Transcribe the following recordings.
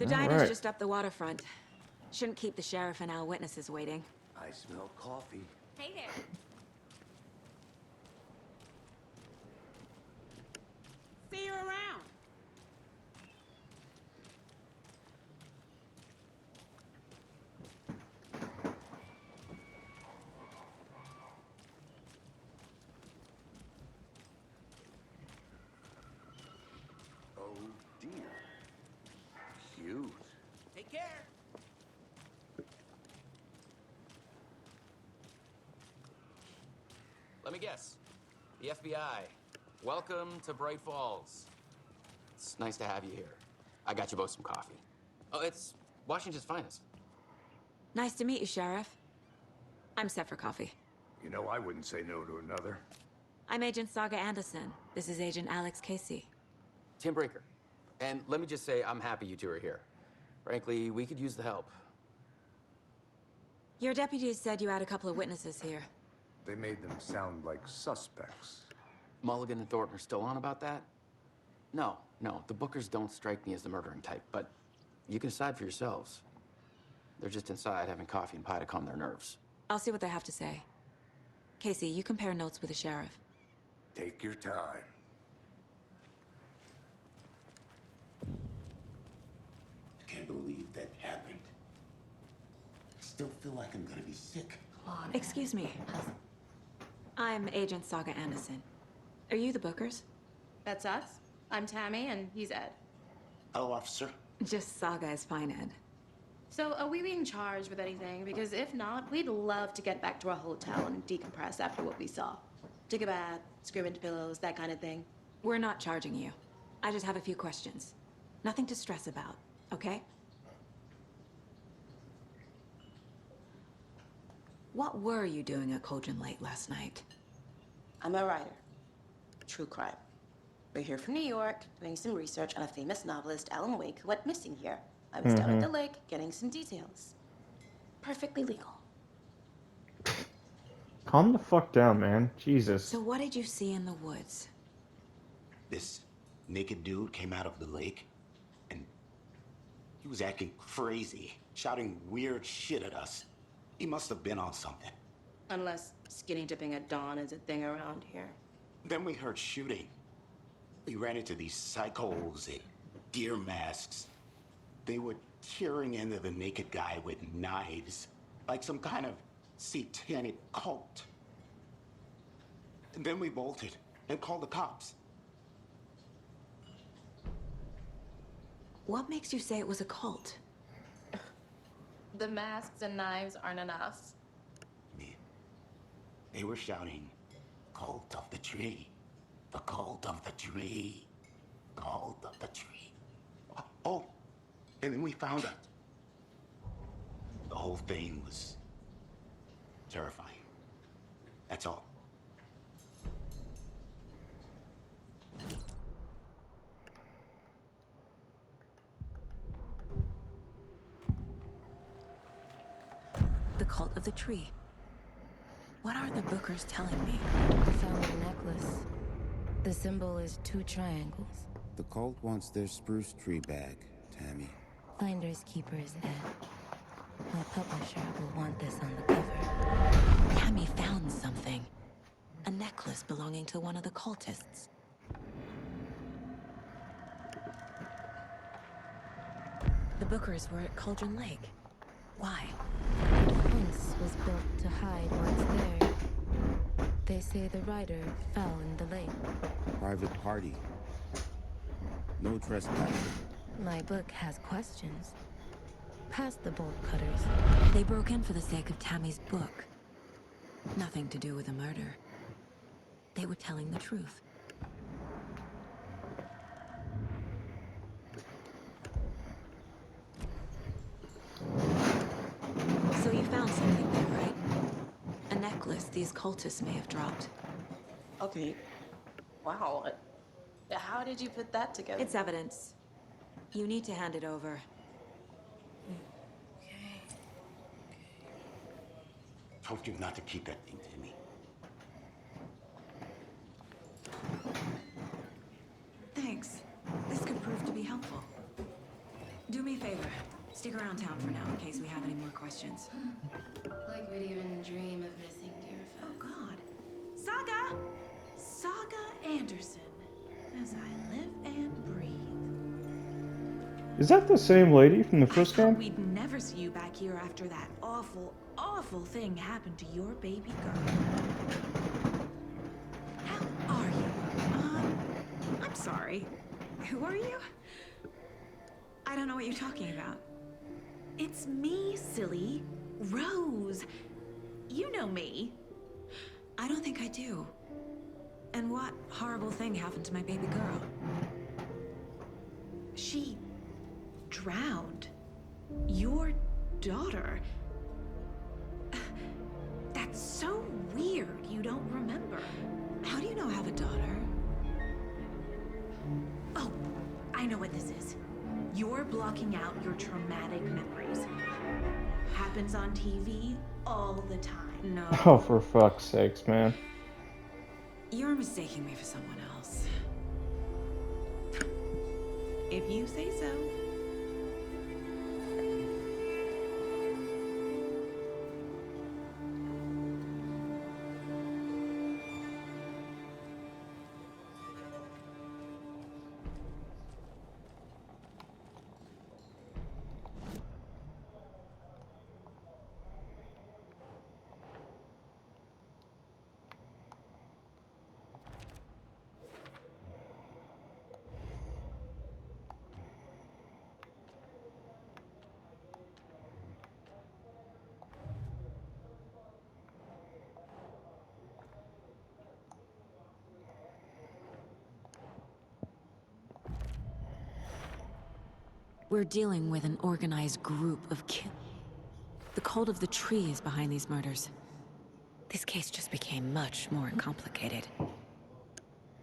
The All diner's right. just up the waterfront. Shouldn't keep the sheriff and our witnesses waiting. I smell coffee. Hey there. See you around. Oh dear. Cute. Take care. Let me guess. The FBI. Welcome to Bright Falls. It's nice to have you here. I got you both some coffee. Oh, it's Washington's finest. Nice to meet you, Sheriff. I'm set for coffee. You know, I wouldn't say no to another. I'm Agent Saga Anderson. This is Agent Alex Casey. Tim Brinker. And let me just say, I'm happy you two are here. Frankly, we could use the help. Your deputies said you had a couple of witnesses here. They made them sound like suspects. Mulligan and Thornton are still on about that? No, the Bookers don't strike me as the murdering type, but you can decide for yourselves. They're just inside having coffee and pie to calm their nerves. I'll see what they have to say. Casey, you compare notes with the sheriff. Take your time. I can't believe that happened. I still feel like I'm gonna be sick. Excuse me. I'm Agent Saga Anderson. Are you the Bookers? That's us. I'm Tammy, and he's Ed. Hello, officer. Just Saga is fine, Ed. So, are we being charged with anything? Because if not, we'd love to get back to our hotel and decompress after what we saw. Take a bath, scream into pillows, that kind of thing. We're not charging you. I just have a few questions. Nothing to stress about, okay? What were you doing at Cauldron Lake last night? I'm a writer. True crime. We're here from New York, doing some research on a famous novelist, Alan Wake, who went missing here. I was down at the lake, getting some details. Perfectly legal. Calm the fuck down, man. Jesus. So what did you see in the woods? This naked dude came out of the lake, and he was acting crazy, shouting weird shit at us. He must have been on something. Unless skinny dipping at dawn is a thing around here. Then we heard shooting. We ran into these psychos in deer masks. They were tearing into the naked guy with knives, like some kind of satanic cult. And then we bolted and called the cops. What makes you say it was a cult? The masks and knives aren't enough. They were shouting, "Cult of the tree, the cult of the tree, cult of the tree." Oh, and then we found out. The whole thing was terrifying. That's all. The cult of the tree. What are the Bookers telling me? I found a necklace. The symbol is 2 triangles. The cult wants their spruce tree back, Tammy. Finders keepers, Ed. My publisher will want this on the cover. Tammy found something. A necklace belonging to one of the cultists. The Bookers were at Cauldron Lake. Why? The fence was built to hide what's there. They say the rider fell in the lake. Private party. No trespassing. My book has questions. Past the bolt cutters. They broke in for the sake of Tammy's book. Nothing to do with a murder. They were telling the truth. So you found something there, right? A necklace these cultists may have dropped. Okay. Wow. How did you put that together? It's evidence. You need to hand it over. Told you not to keep that thing to me. Thanks. This could prove to be helpful. Do me a favor. Stick around town for now in case we have any more questions. Like we'd even dream of missing Deerfest. Oh, God. Saga! Saga Anderson. As I live and breathe. Is that the same lady from the I first thought game? we'd never see you back here after that awful, awful thing happened to your baby girl. How are you? I'm sorry. Who are you? I don't know what you're talking about. It's me, silly. Rose. You know me. I don't think I do. And what horrible thing happened to my baby girl? She drowned. Your daughter. That's so weird you don't remember. How do you know I have a daughter? Oh, I know what this is. You're blocking out your traumatic memories. Happens on TV all the time. No. Oh, for fuck's sakes, man. You're mistaking me for someone else. If you say so. We're dealing with an organized group of The Cult of the Tree is behind these murders. This case just became much more complicated.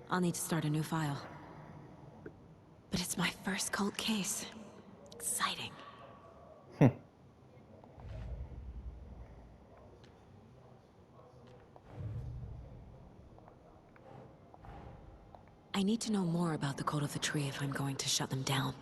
I'll need to start a new file. But it's my first cult case. Exciting. I need to know more about the Cult of the Tree if I'm going to shut them down.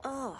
Ugh.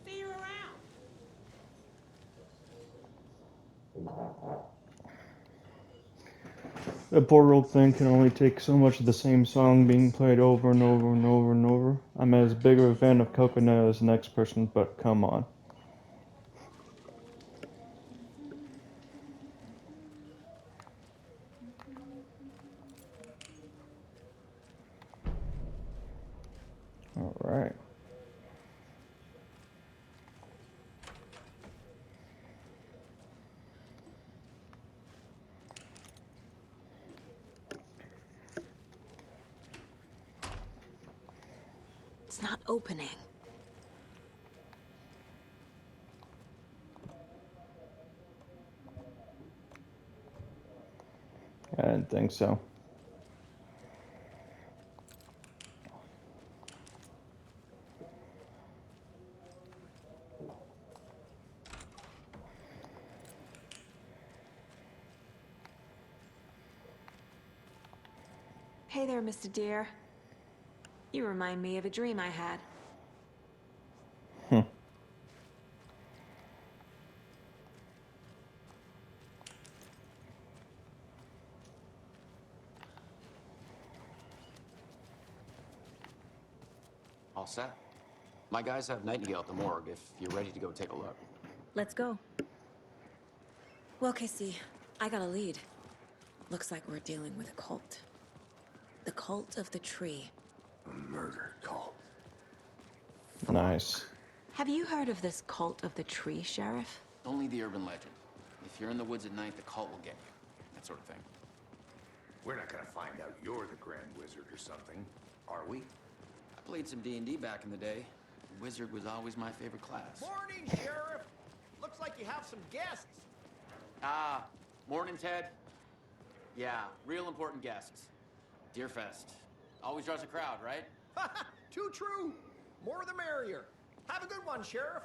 See you around. That poor old thing can only take so much of the same song being played over and over and over and over. I'm as big of a fan of Coconut as the next person, but come on. Alright. It's not opening. I didn't think so. Hey there, Mr. Deer. You remind me of a dream I had. All set? My guys have Nightingale at the morgue if you're ready to go take a look. Let's go. Well, Casey, I got a lead. Looks like we're dealing with a cult. The cult of the tree. A murder cult. Nice. Have you heard of this cult of the tree, Sheriff? Only the urban legend. If you're in the woods at night, the cult will get you. That sort of thing. We're not gonna find out you're the Grand Wizard or something, are we? I played some D&D back in the day. Wizard was always my favorite class. Morning, Sheriff. Looks like you have some guests. Ah, morning, Ted. Yeah, real important guests. Deerfest. Always draws a crowd, right? Too true. More the merrier. Have a good one, Sheriff.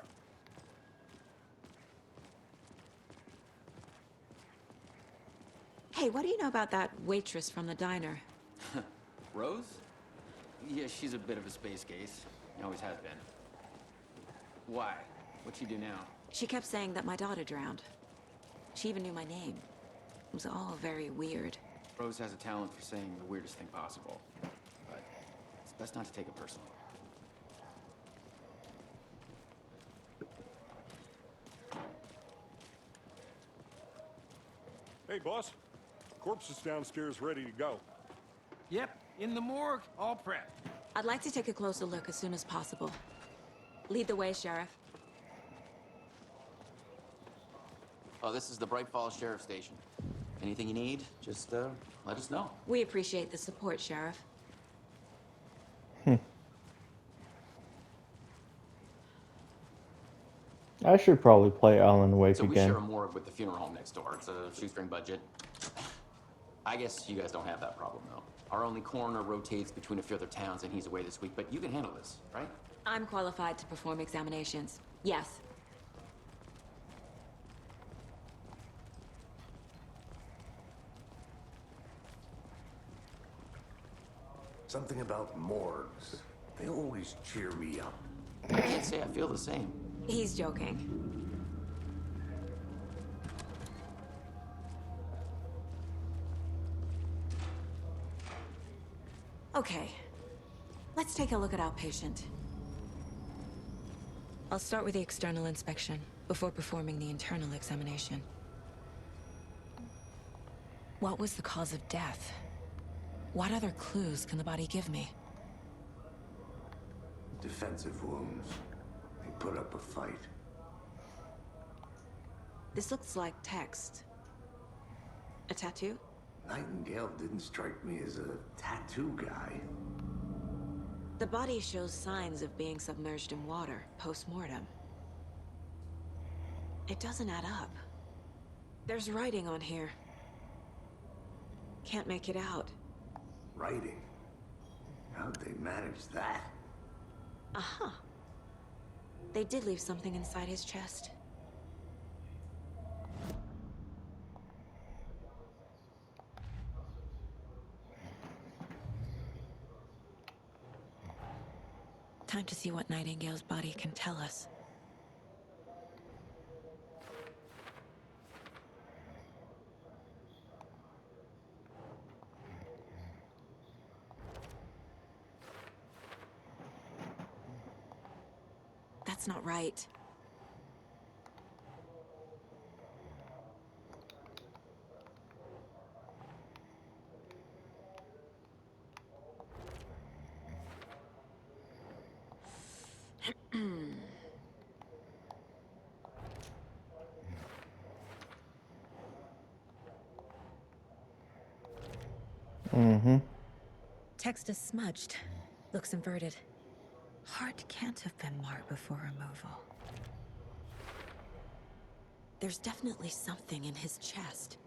Hey, what do you know about that waitress from the diner? Rose? Yeah, she's a bit of a space case. Always has been. Why? What'd she do now? She kept saying that my daughter drowned. She even knew my name. It was all very weird. Rose has a talent for saying the weirdest thing possible. But it's best not to take it personally. Hey, boss. Corpse is downstairs ready to go. Yep, in the morgue, all prepped. I'd like to take a closer look as soon as possible. Lead the way, Sheriff. Oh, this is the Bright Falls Sheriff Station. Anything you need, just let us know. We appreciate the support, Sheriff. I should probably play Alan Wake So we again. share a morgue with the funeral home next door. It's a shoestring budget. I guess you guys don't have that problem, though. Our only coroner rotates between a few other towns, and he's away this week, but you can handle this, right? I'm qualified to perform examinations. Yes. Something about morgues. They always cheer me up. I can't say I feel the same. He's joking. Okay. Let's take a look at our patient. I'll start with the external inspection before performing the internal examination. What was the cause of death? What other clues can the body give me? Defensive wounds. They put up a fight. This looks like text. A tattoo? Nightingale didn't strike me as a tattoo guy. The body shows signs of being submerged in water post-mortem. It doesn't add up. There's writing on here. Can't make it out. Writing? How'd they manage that? Uh-huh. They did leave something inside his chest. Time to see what Nightingale's body can tell us. That's not right. Text is smudged. Looks inverted. Heart can't have been marked before removal. There's definitely something in his chest.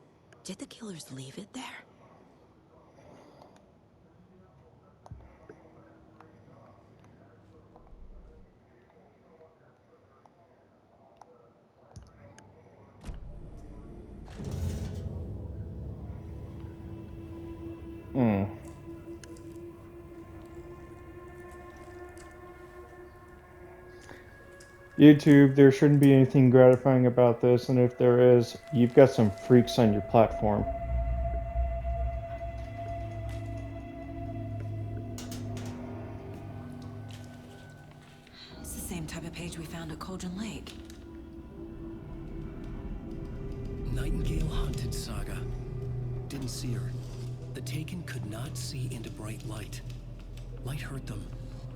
Did the killers leave it there? YouTube, there shouldn't be anything gratifying about this, and if there is, you've got some freaks on your platform. It's the same type of page we found at Cauldron Lake. Nightingale hunted Saga. Didn't see her. The Taken could not see into bright light. Light hurt them,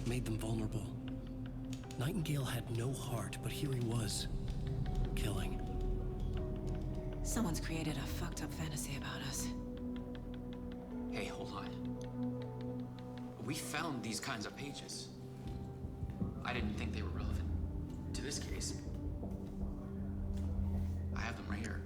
made them vulnerable. Nightingale had no heart, but here he was, killing. Someone's created a fucked up fantasy about us. Hey, hold on. We found these kinds of pages. I didn't think they were relevant to this case. I have them right here.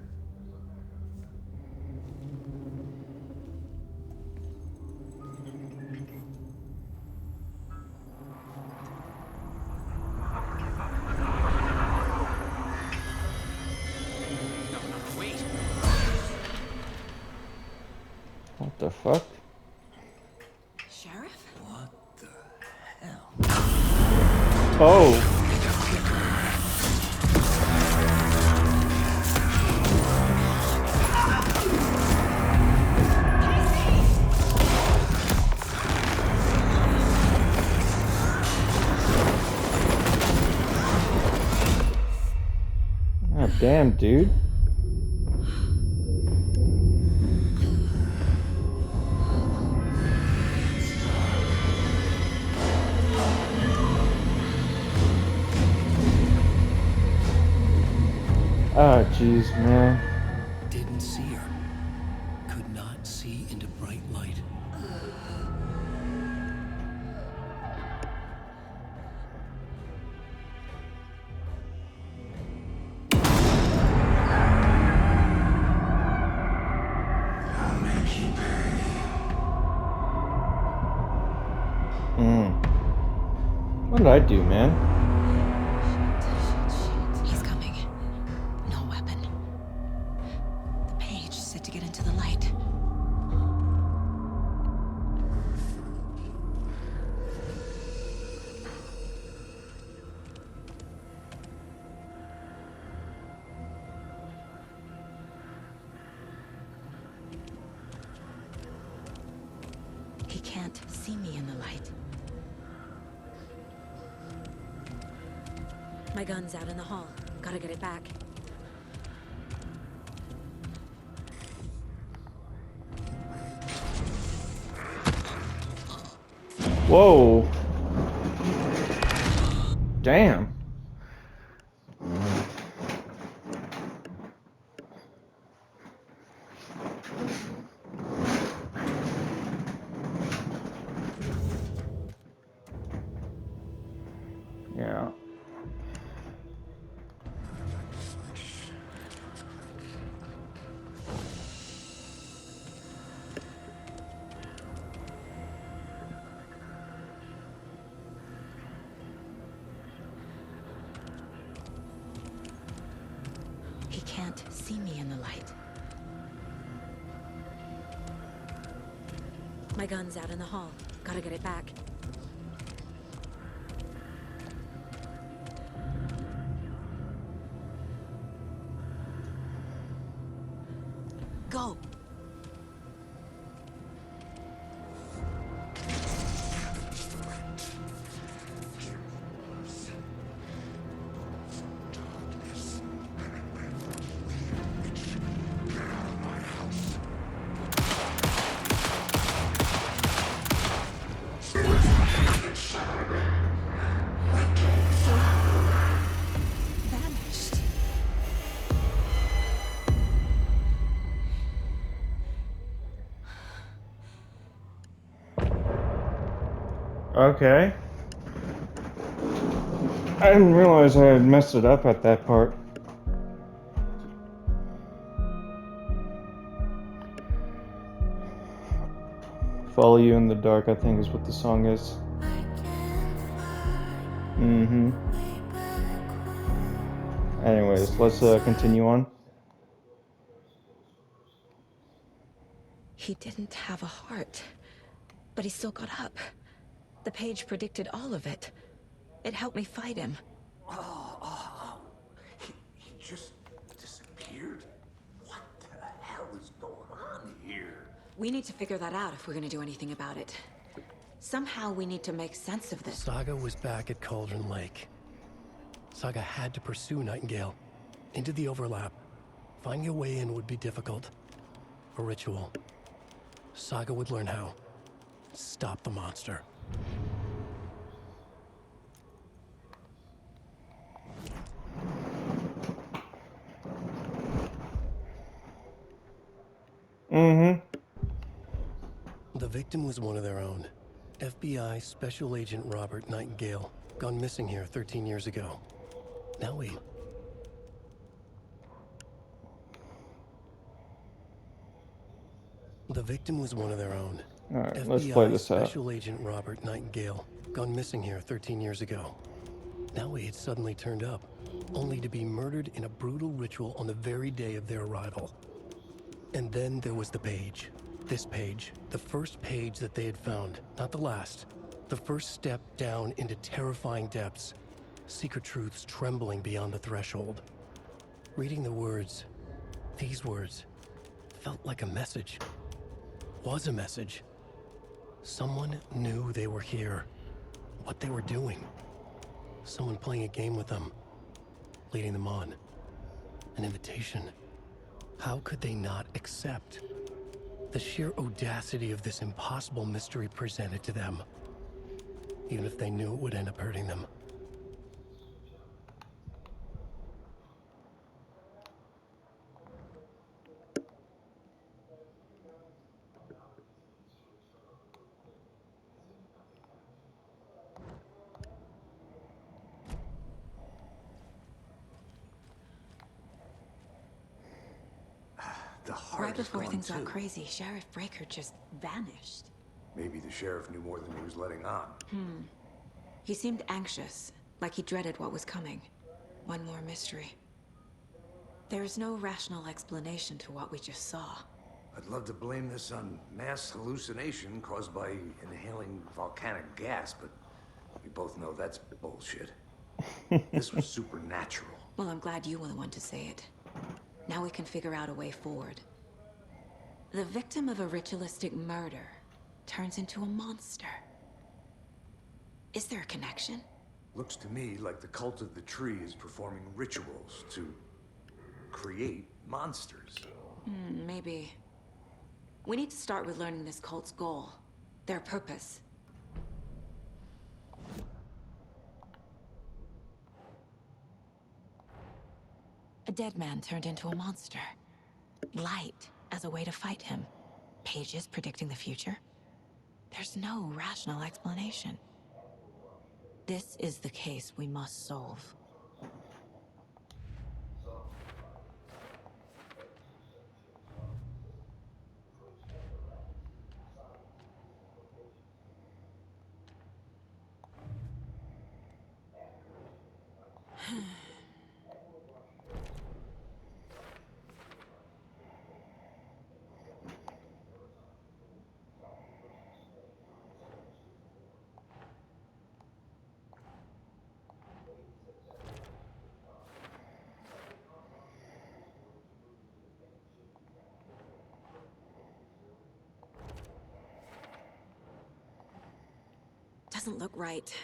What the fuck? Sheriff? What the hell? Oh! God damn, dude. Oh, jeez, man. Didn't see her. Could not see into bright light. What did I do, man? He's coming. No weapon. The page said to get into the light. He can't see me in the light. My gun's out in the hall. Gotta get it back. Whoa. Damn. Yeah. He can't see me in the light. My gun's out in the hall. Gotta get it back. Go! Vanished. Okay. I didn't realize I had messed it up at that part. Follow You in the Dark, I think is what the song is. Mm-hmm. Anyways, let's continue on. He didn't have a heart, but he still got up. The page predicted all of it. It helped me fight him. just disappeared? What the hell is going on here? We need to figure that out if we're gonna do anything about it. Somehow we need to make sense of this. Saga was back at Cauldron Lake. Saga had to pursue Nightingale into the overlap. Finding a way in would be difficult. A ritual. Saga would learn how. Stop the monster. The victim was one of their own. FBI Special Agent Robert Nightingale, gone missing here 13 years ago. Now we... The victim was one of their own. Alright, let's play FBI this out. Special Agent Robert Nightingale, gone missing here 13 years ago. Now he had suddenly turned up, only to be murdered in a brutal ritual on the very day of their arrival. And then there was the page. This page, the first page that they had found, not the last. The first step down into terrifying depths. Secret truths trembling beyond the threshold. Reading the words, these words, felt like a message. Was a message. Someone knew they were here. What they were doing. Someone playing a game with them. Leading them on. An invitation. How could they not accept? The sheer audacity of this impossible mystery presented to them. Even if they knew it would end up hurting them. The heart Right is before gone, things got too. crazy, Sheriff Breaker just vanished. Maybe the sheriff knew more than he was letting on. He seemed anxious, like he dreaded what was coming. One more mystery. There's no rational explanation to what we just saw. I'd love to blame this on mass hallucination caused by inhaling volcanic gas, but we both know that's bullshit. This was supernatural. Well, I'm glad you were the one to say it. Now we can figure out a way forward. The victim of a ritualistic murder turns into a monster. Is there a connection? Looks to me like the cult of the tree is performing rituals to create monsters. Maybe. We need to start with learning this cult's goal. Their purpose. A dead man turned into a monster. Light as a way to fight him. Pages predicting the future. There's no rational explanation. This is the case we must solve. Doesn't look right.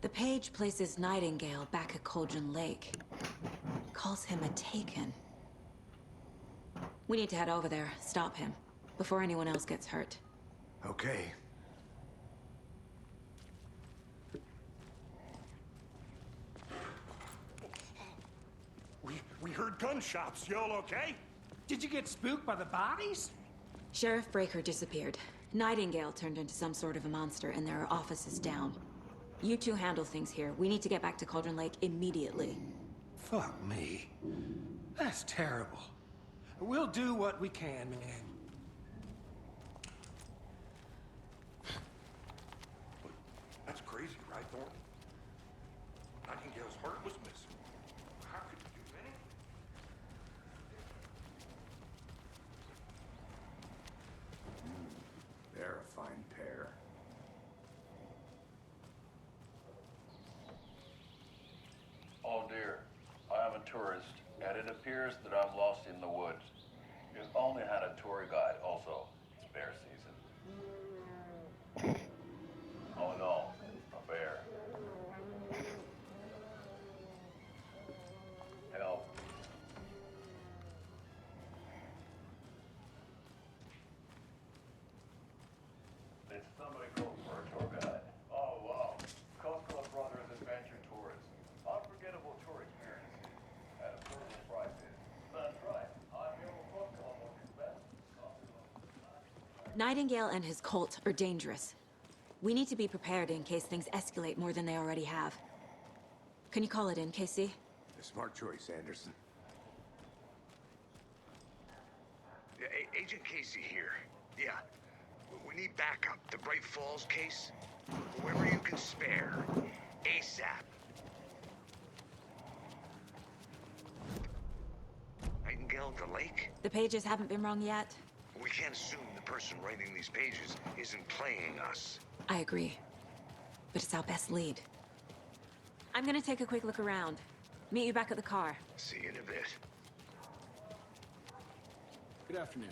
The page places Nightingale back at Cauldron Lake. Calls him a Taken. We need to head over there, stop him, before anyone else gets hurt. Okay. We heard gunshots. Y'all okay? Did you get spooked by the bodies? Sheriff Breaker disappeared. Nightingale turned into some sort of a monster, and there are offices down. You two handle things here. We need to get back to Cauldron Lake immediately. Fuck me. That's terrible. We'll do what we can, man. That's crazy, right, Thornton? Nightingale's heart was missing. How could you do anything? They're a fine pair. Oh dear, I am a tourist, and it appears that I'm lost in the woods. You only had a tour guide also. It's bear season. Oh no, a bear. Help. Did somebody go for a tour guide? Oh wow, Cosgrove Brothers Adventure Tours. Unforgettable tour experience at affordable prices. That's right. I'm your Cosgrove best. Nightingale and his cult are dangerous. We need to be prepared in case things escalate more than they already have. Can you call it in, Casey? A smart choice, Anderson. Yeah, Agent Casey here. Yeah. We need backup. The Bright Falls case. Whoever you can spare. ASAP. Nightingale at the lake? The pages haven't been rung yet. We can't assume the person writing these pages isn't playing us. I agree. But it's our best lead. I'm gonna take a quick look around. Meet you back at the car. See you in a bit. Good afternoon.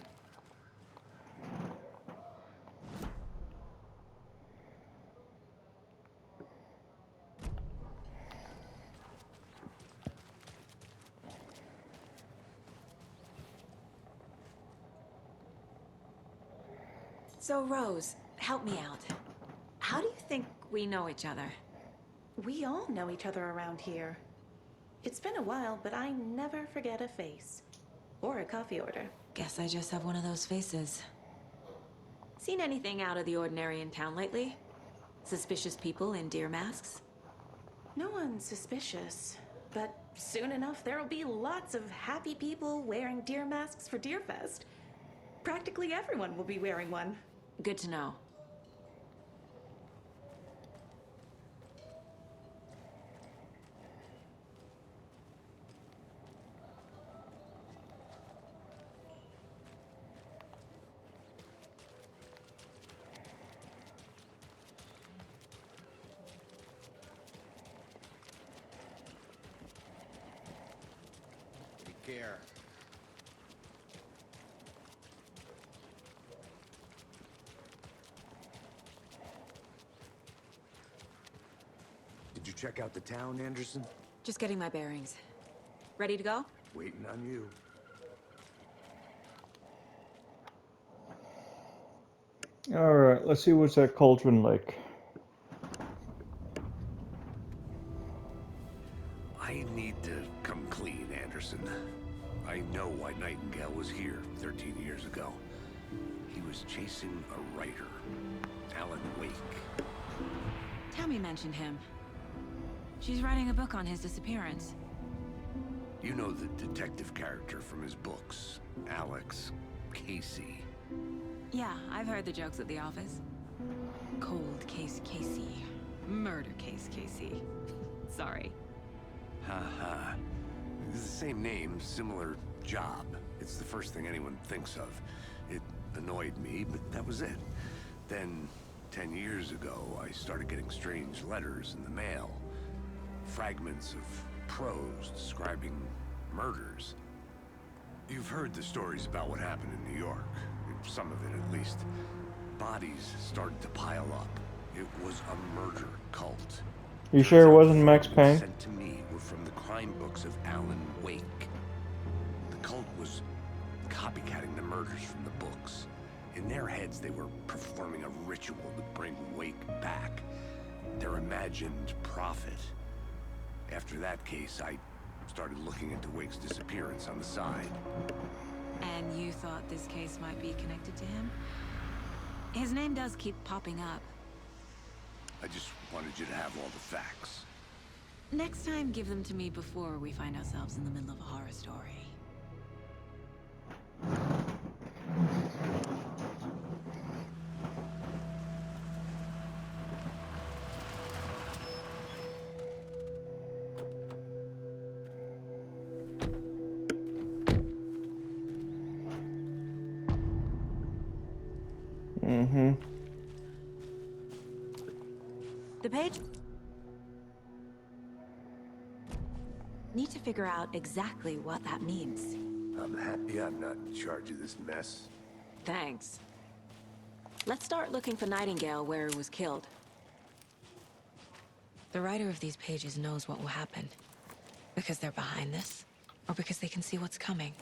So, Rose, help me out. How do you think we know each other? We all know each other around here. It's been a while, but I never forget a face. Or a coffee order. Guess I just have one of those faces. Seen anything out of the ordinary in town lately? Suspicious people in deer masks? No one's suspicious. But soon enough, there'll be lots of happy people wearing deer masks for Deerfest. Practically everyone will be wearing one. Good to know. Take care. Did you check out the town, Anderson? Just getting my bearings. Ready to go? Waiting on you. Alright, let's see what's at Cauldron Lake. I need to come clean, Anderson. I know why Nightingale was here 13 years ago. He was chasing a writer, Alan Wake. Tammy mentioned him. She's writing a book on his disappearance. You know the detective character from his books, Alex Casey. Yeah, I've heard the jokes at the office. Cold case Casey. Murder case Casey. Sorry. Ha ha. It's the same name, similar job. It's the first thing anyone thinks of. It annoyed me, but that was it. Then, 10 years ago, I started getting strange letters in the mail. Fragments of prose describing murders. You've heard the stories about what happened in New York. Some of it, at least. Bodies started to pile up. It was a murder cult. You sure it wasn't Max Payne? Sent to me were from the crime books of Alan Wake. The cult was copycatting the murders from the books. In their heads, they were performing a ritual to bring Wake back. Their imagined prophet. After that case, I started looking into Wake's disappearance on the side. And you thought this case might be connected to him? His name does keep popping up. I just wanted you to have all the facts. Next time, give them to me before we find ourselves in the middle of a horror story. Mm-hmm. The page? Need to figure out exactly what that means. I'm happy I'm not in charge of this mess. Thanks. Let's start looking for Nightingale where he was killed. The writer of these pages knows what will happen. Because they're behind this, or because they can see what's coming.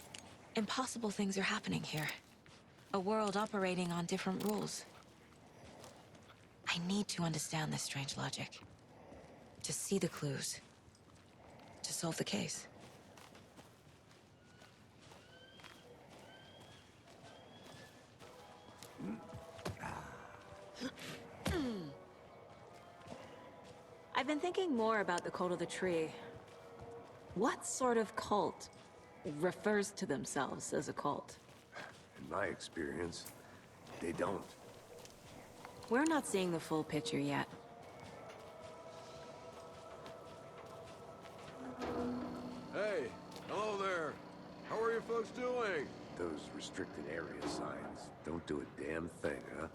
Impossible things are happening here. A world operating on different rules. I need to understand this strange logic. To see the clues. To solve the case. I've been thinking more about the Cult of the Tree. What sort of cult refers to themselves as a cult? In my experience, they don't. We're not seeing the full picture yet. Hey, hello there. How are you folks doing? Those restricted area signs don't do a damn thing, huh?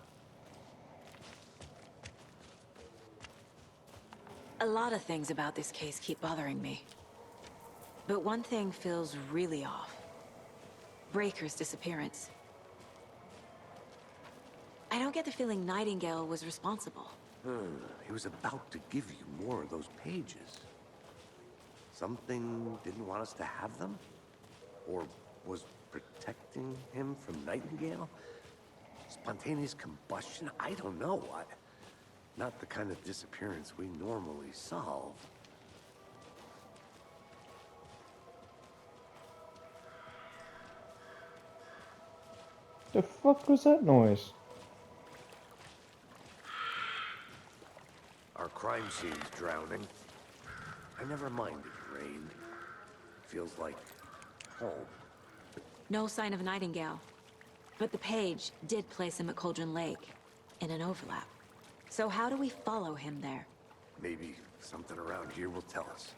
A lot of things about this case keep bothering me. But one thing feels really off. Breaker's disappearance. I don't get the feeling Nightingale was responsible. He was about to give you more of those pages. Something didn't want us to have them? Or was protecting him from Nightingale? Spontaneous combustion? I don't know. Not the kind of disappearance we normally solve. The fuck was that noise? Our crime scene's drowning. I never minded rain. Feels like home. No sign of Nightingale. But the page did place him at Cauldron Lake, in an overlap. So how do we follow him there? Maybe something around here will tell us.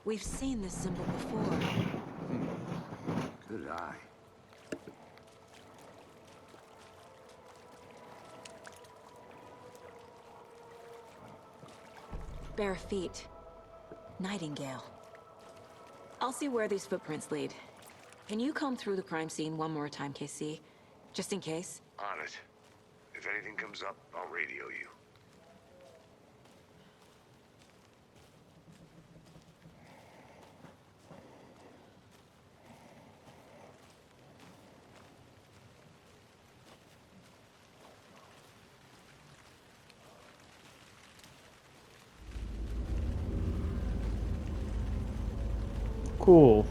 We've seen this symbol before. Good eye. Bare feet. Nightingale. I'll see where these footprints lead. Can you comb through the crime scene one more time, KC? Just in case? On it. If anything comes up, I'll radio you. Cool.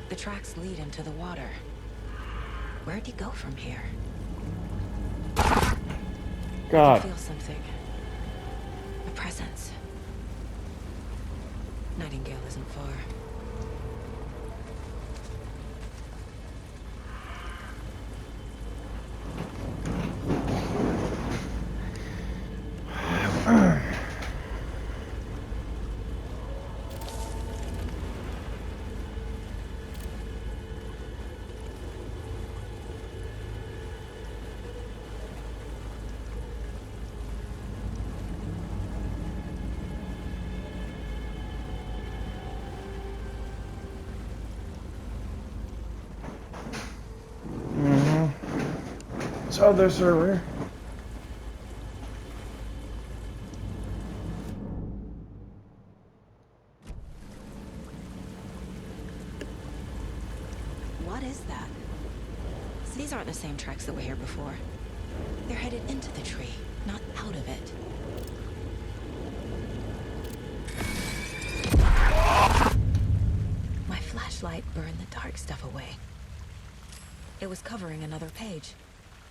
The tracks lead into the water. Where'd he go from here? God. I feel something. A presence. Nightingale isn't far. Saw this earlier. What is that? These aren't the same tracks that were here before. They're headed into the tree, not out of it. My flashlight burned the dark stuff away. It was covering another page.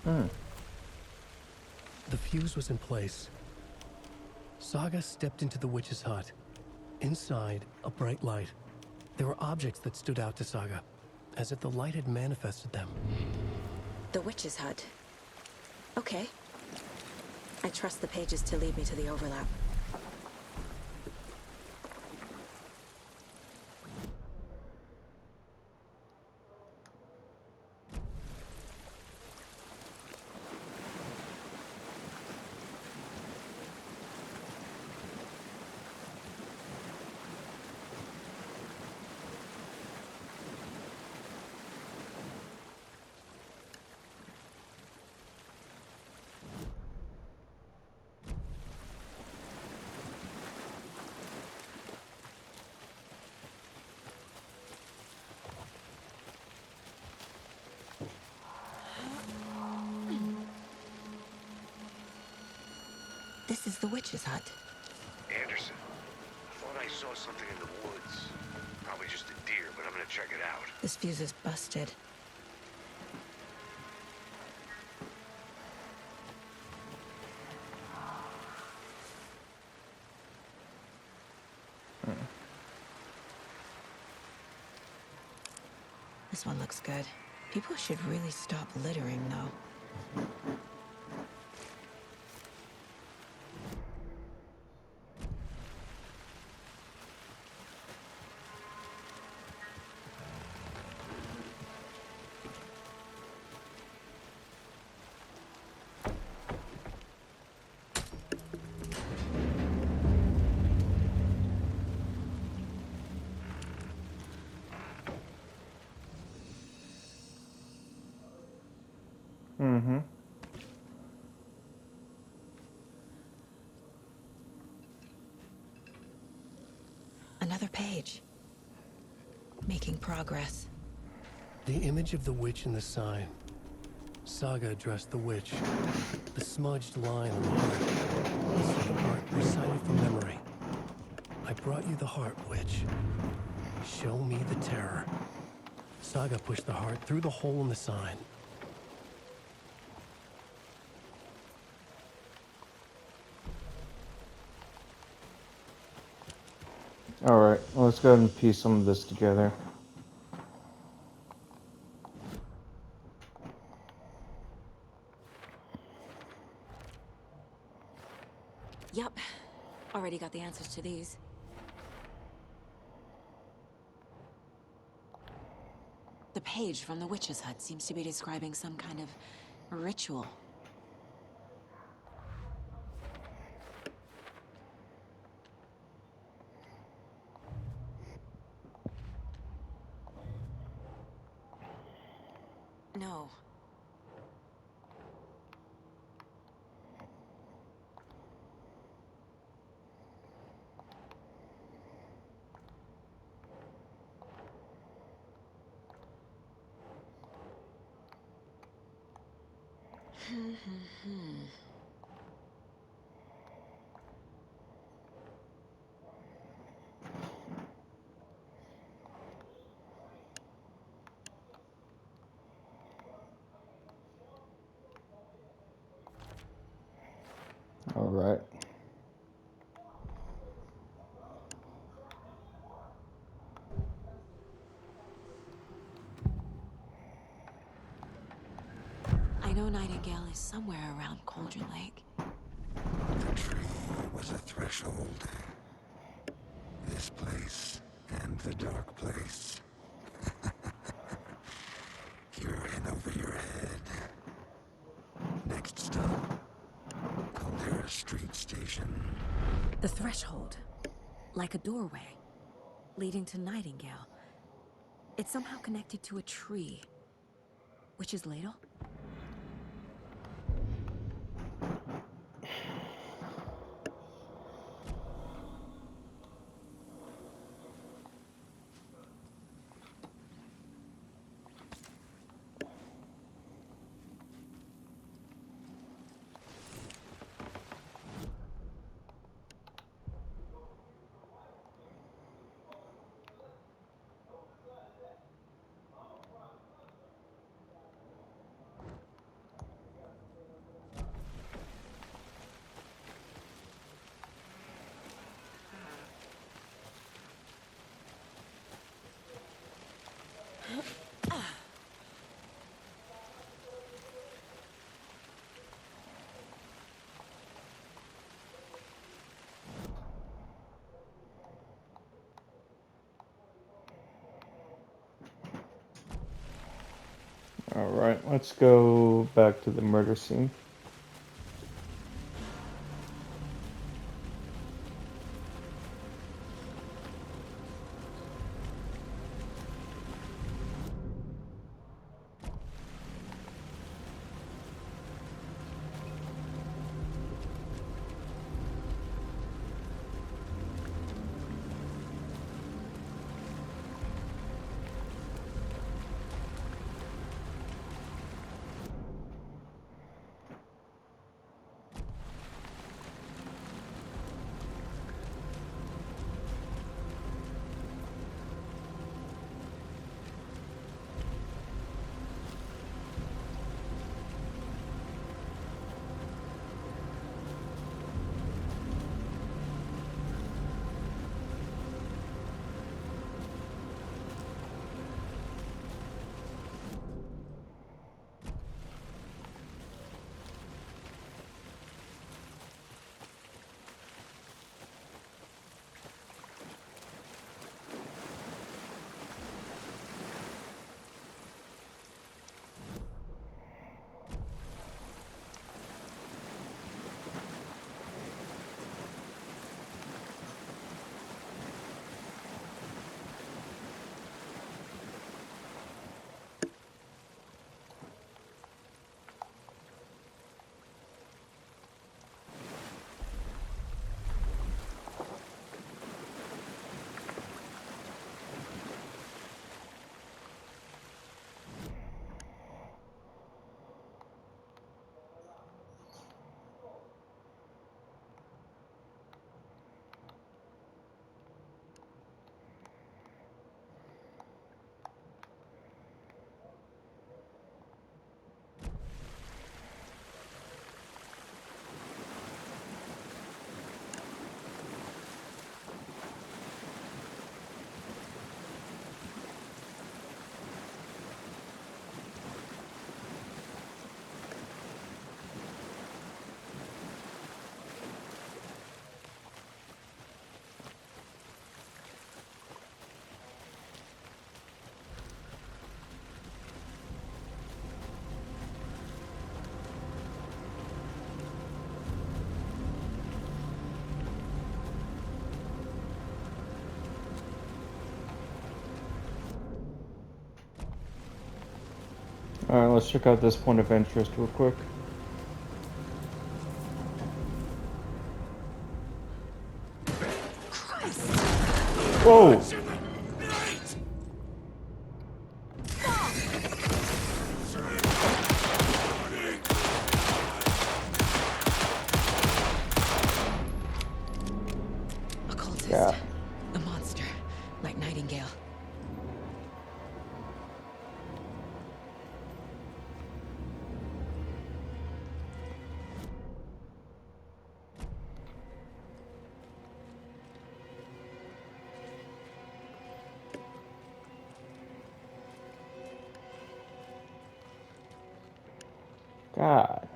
Hmm. The fuse was in place. Saga stepped into the witch's hut. Inside, a bright light. There were objects that stood out to Saga, as if the light had manifested them. The witch's hut. Okay. I trust the pages to lead me to the overlap. This is the witch's hut. Anderson, I thought I saw something in the woods. Probably just a deer, but I'm gonna check it out. This fuse is busted. This one looks good. People should really stop littering, though. Mm-hmm. Another page. Making progress. The image of the witch in the sign. Saga addressed the witch. The smudged line on the heart. This the heart recited from memory. I brought you the heart, witch. Show me the terror. Saga pushed the heart through the hole in the sign. Alright, well, let's go ahead and piece some of this together. Yup. Already got the answers to these. The page from the witch's hut seems to be describing some kind of ritual. No. Alright. I know Nightingale is somewhere around Cauldron Lake. The tree was a threshold. This place and the dark place. You're in over your head. Next stop, Caldera Street Station. The threshold. Like a doorway. Leading to Nightingale. It's somehow connected to a tree. Witch's ladle? Alright, let's go back to the murder scene. Alright, let's check out this point of interest real quick. Whoa! Occultist. Yeah. A monster. Like Nightingale. God.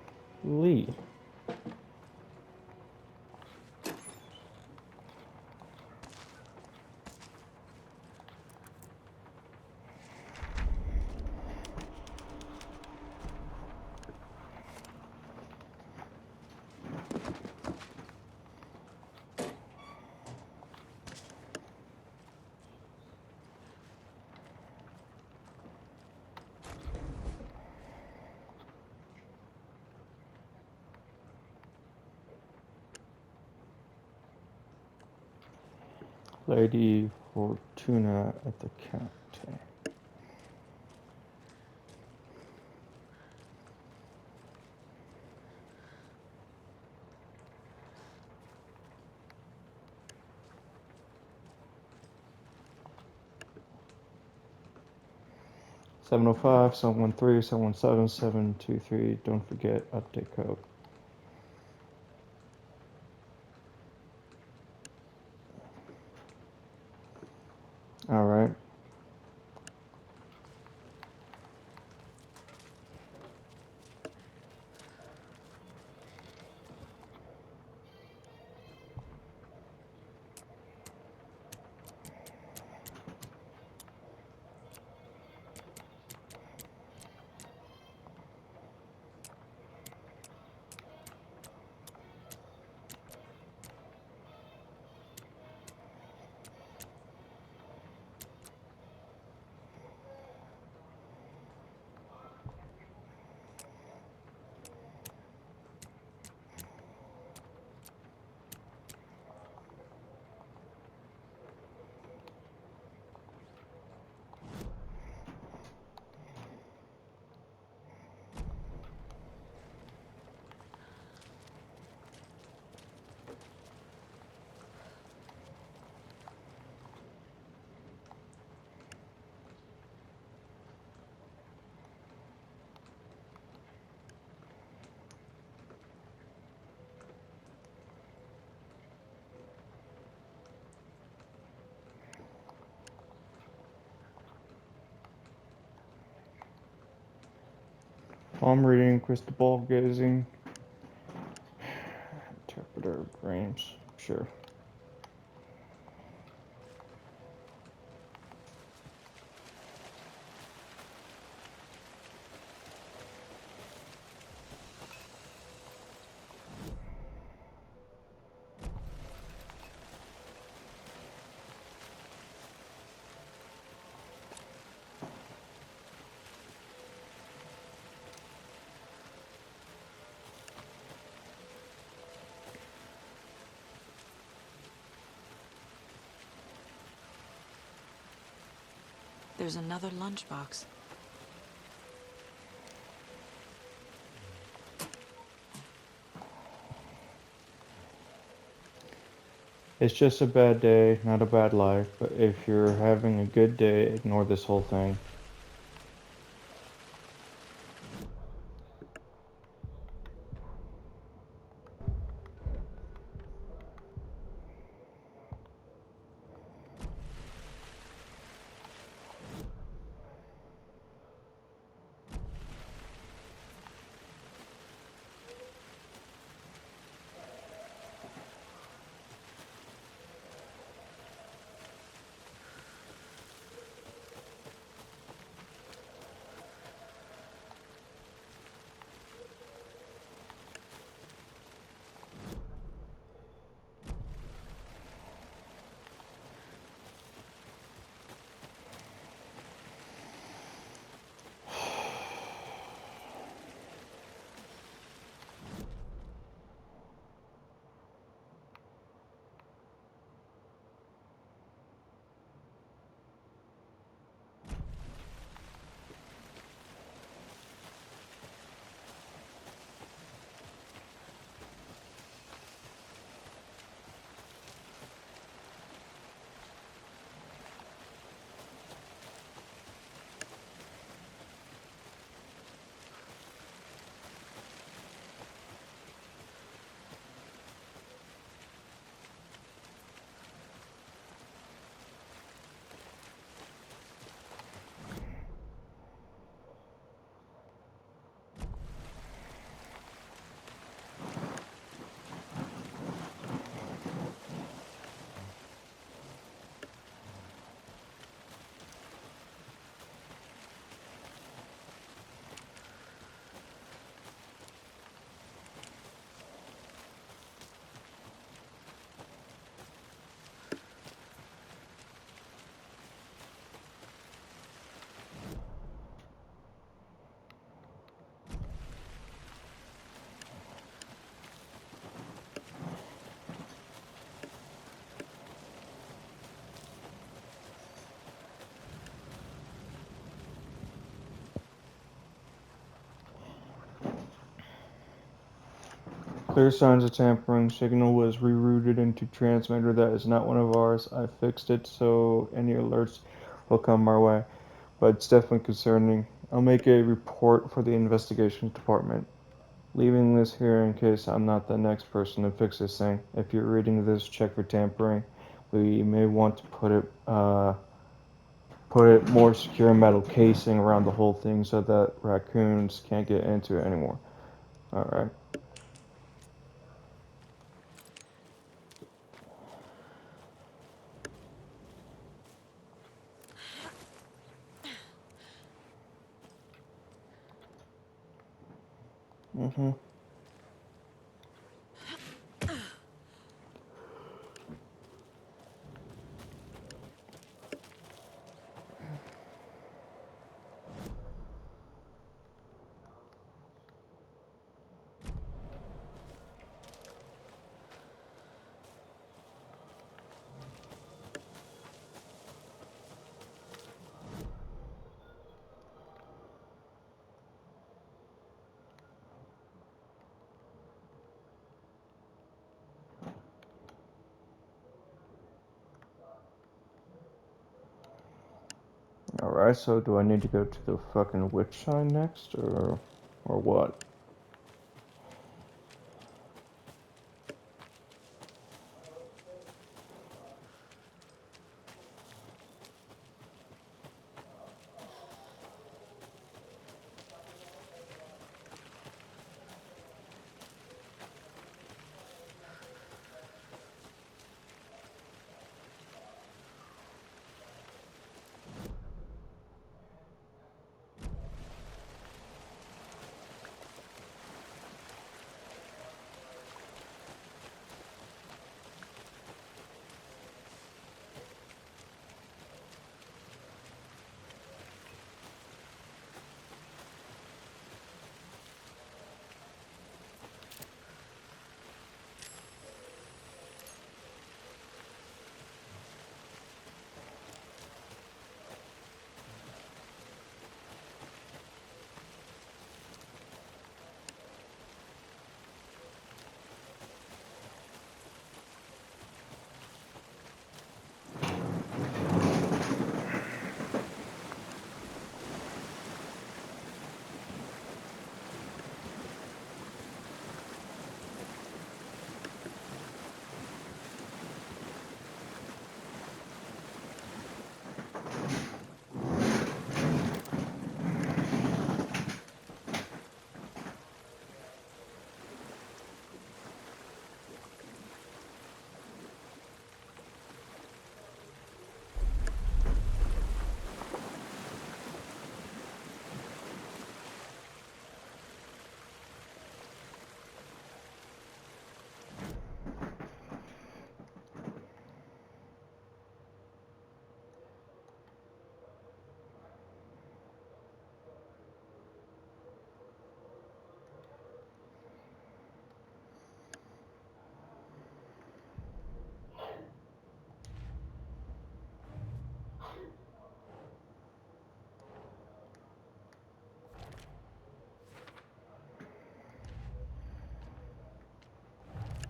Lee. Lady Fortuna at the counter. $705, 713, 717, 723. Don't forget update code. Alright. Palm reading, crystal ball gazing, interpreter of dreams. Sure. There's another lunchbox. It's just a bad day, not a bad life, but if you're having a good day, ignore this whole thing. Clear signs of tampering. Signal was rerouted into transmitter that is not one of ours. I fixed it so any alerts will come our way, but it's definitely concerning. I'll make a report for the investigations department. Leaving this here in case I'm not the next person to fix this thing. If you're reading this, check for tampering. We may want to put it more secure metal casing around the whole thing so that raccoons can't get into it anymore. Alright. Mm-hmm. Alright, so do I need to go to the fucking witch sign next, or what?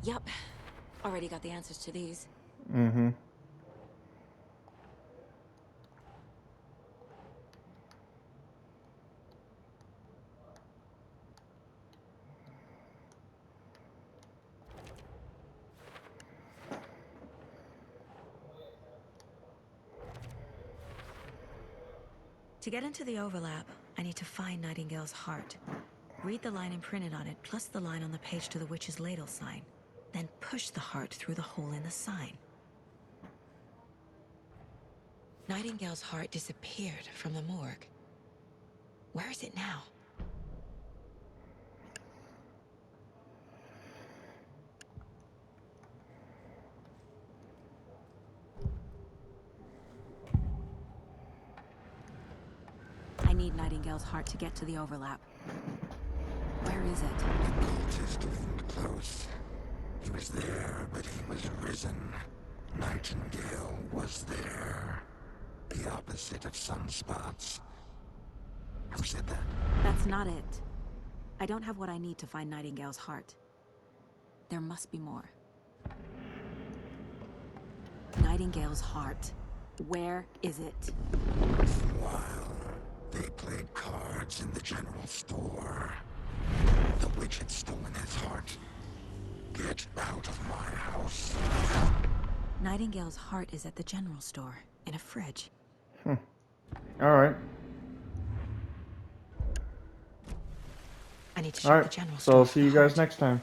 Yup. Already got the answers to these. Mm-hmm. To get into the overlap, I need to find Nightingale's heart. Read the line imprinted on it, plus the line on the page to the witch's ladle sign. Then push the heart through the hole in the sign. Nightingale's heart disappeared from the morgue. Where is it now? I need Nightingale's heart to get to the overlap. Where is it? The cultist isn't close. He was there, but he was risen. Nightingale was there. The opposite of sunspots. Who said that? That's not it. I don't have what I need to find Nightingale's heart. There must be more. Nightingale's heart. Where is it? While they played cards in the general store, the witch had stolen his heart. Get out of my house. Nightingale's heart is at the general store, in a fridge. Alright. I need to Alright, check the general so store. I'll see you guys next time.